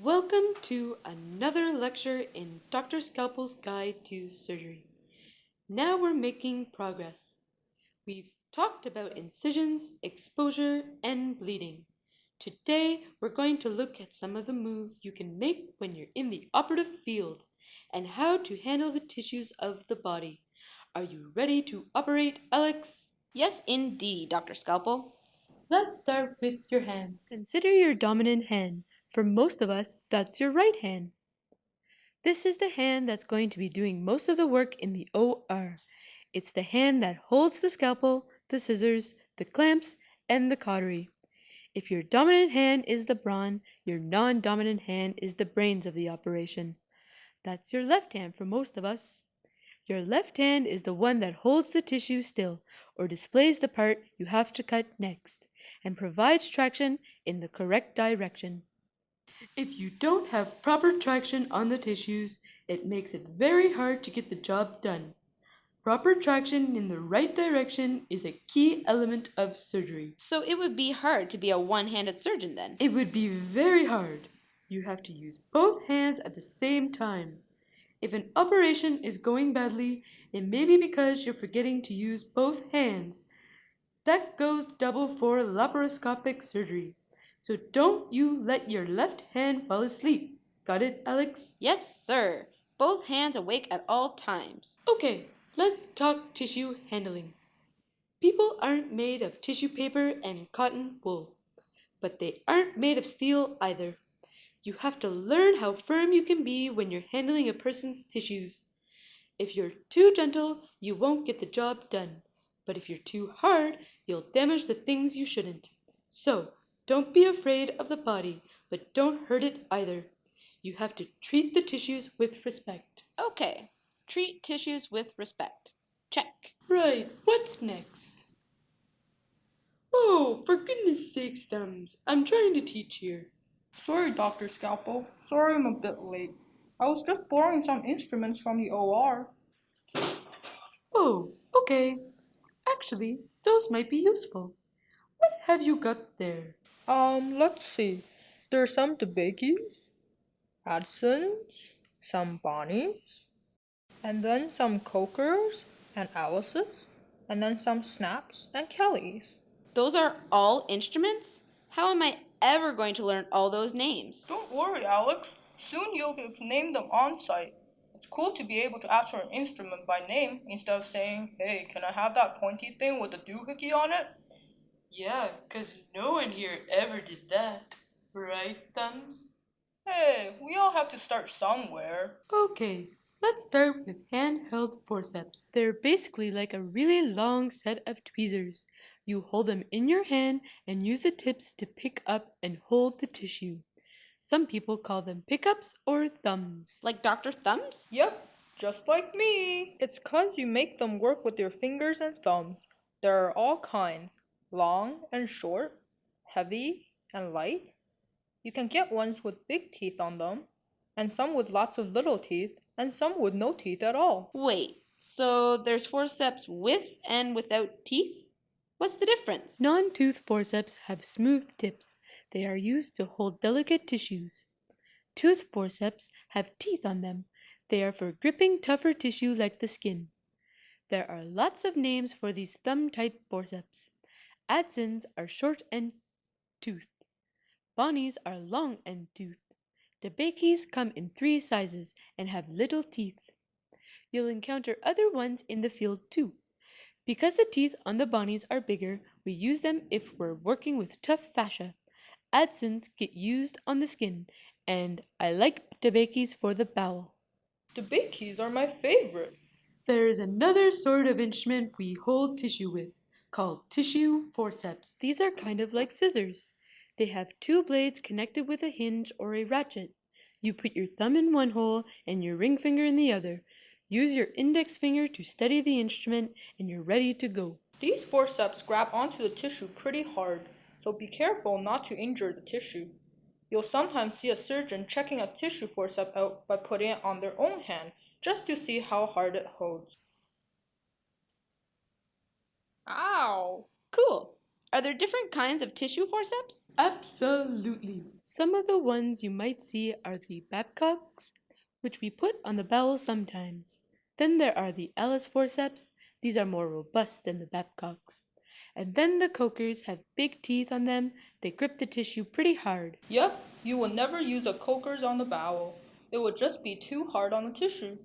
Welcome to another lecture in Dr. Scalpel's Guide to Surgery. Now we're making progress. We've talked about incisions, exposure, and bleeding. Today we're going to look at some of the moves you can make when you're in the operative field and how to handle the tissues of the body. Are you ready to operate, Alex? Yes, indeed, Dr. Scalpel. Let's start with your hands. Consider your dominant hand. For most of us, that's your right hand. This is the hand that's going to be doing most of the work in the OR. It's the hand that holds the scalpel, the scissors, the clamps, and the cautery. If your dominant hand is the brawn, your non-dominant hand is the brains of the operation. That's your left hand for most of us. Your left hand is the one that holds the tissue still, or displays the part you have to cut next, and provides traction in the correct direction. If you don't have proper traction on the tissues, it makes it very hard to get the job done. Proper traction in the right direction is a key element of surgery. So it would be hard to be a one-handed surgeon then? It would be very hard. You have to use both hands at the same time. If an operation is going badly, it may be because you're forgetting to use both hands. That goes double for laparoscopic surgery. So don't you let your left hand fall asleep. Got it, Alex? Yes, sir. Both hands awake at all times. Okay, let's talk tissue handling. People aren't made of tissue paper and cotton wool, but they aren't made of steel either. You have to learn how firm you can be when you're handling a person's tissues. If you're too gentle, you won't get the job done. But if you're too hard, you'll damage the things you shouldn't. So, don't be afraid of the body, but don't hurt it either. You have to treat the tissues with respect. Okay. Treat tissues with respect. Check. Right, what's next? Oh, for goodness sakes, Thumbs. I'm trying to teach here. Sorry, Dr. Scalpel. Sorry I'm a bit late. I was just borrowing some instruments from the OR. Oh, okay. Actually, those might be useful. What have you got there? Let's see. There's some DeBakey's, Adsons, some Bonnies, and then some Cokers and Alice's, and then some Snaps and Kellys. Those are all instruments? How am I ever going to learn all those names? Don't worry, Alex. Soon you'll be able to name them on site. It's cool to be able to ask for an instrument by name instead of saying, hey, can I have that pointy thing with a doohickey on it? Yeah, 'cause no one here ever did that. Right, Thumbs? Hey, we all have to start somewhere. Okay, let's start with handheld forceps. They're basically like a really long set of tweezers. You hold them in your hand and use the tips to pick up and hold the tissue. Some people call them pickups or thumbs. Like Dr. Thumbs? Yep, just like me. It's 'cause you make them work with your fingers and thumbs. There are all kinds, long and short, heavy and light. You can get ones with big teeth on them, and some with lots of little teeth, and some with no teeth at all. Wait, so there's forceps with and without teeth? What's the difference? Non-tooth forceps have smooth tips. They are used to hold delicate tissues. Tooth forceps have teeth on them. They are for gripping tougher tissue like the skin. There are lots of names for these thumb-type forceps. Adsons are short and toothed. Bonnies are long and toothed. DeBakey's come in 3 sizes and have little teeth. You'll encounter other ones in the field too. Because the teeth on the Bonnies are bigger, we use them if we're working with tough fascia. Adsons get used on the skin, and I like DeBakey's for the bowel. DeBakey's are my favorite. There is another sort of instrument we hold tissue with, called tissue forceps. These are kind of like scissors. They have 2 blades connected with a hinge or a ratchet. You put your thumb in one hole and your ring finger in the other. Use your index finger to steady the instrument and you're ready to go. These forceps grab onto the tissue pretty hard, so be careful not to injure the tissue. You'll sometimes see a surgeon checking a tissue forceps out by putting it on their own hand, just to see how hard it holds. Ow! Cool. Are there different kinds of tissue forceps? Absolutely. Some of the ones you might see are the Babcocks, which we put on the bowel sometimes. Then there are the Ellis forceps. These are more robust than the Babcocks. And then the Cokers have big teeth on them. They grip the tissue pretty hard. Yep, you will never use a Coker's on the bowel. It would just be too hard on the tissue.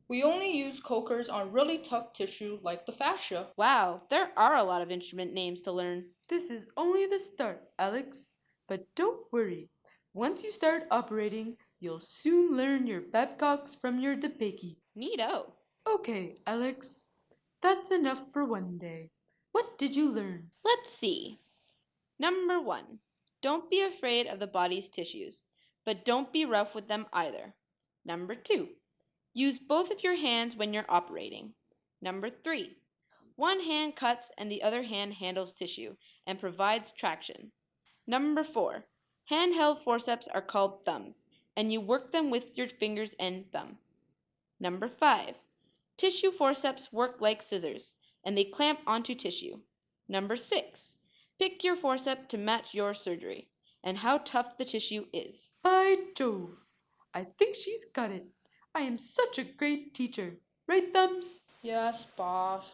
We only use Cokers on really tough tissue like the fascia. Wow, there are a lot of instrument names to learn. This is only the start, Alex. But don't worry. Once you start operating, you'll soon learn your Babcocks from your DePakey. Neato. Okay, Alex. That's enough for one day. What did you learn? Let's see. Number 1. Don't be afraid of the body's tissues, but don't be rough with them either. Number 2. Use both of your hands when you're operating. Number 3. One hand cuts and the other hand handles tissue and provides traction. Number 4. Handheld forceps are called thumbs, and you work them with your fingers and thumb. Number 5. Tissue forceps work like scissors, and they clamp onto tissue. Number 6. Pick your forceps to match your surgery and how tough the tissue is. By Jove! I think she's got it. I am such a great teacher. Right, Thumbs? Yes, boss.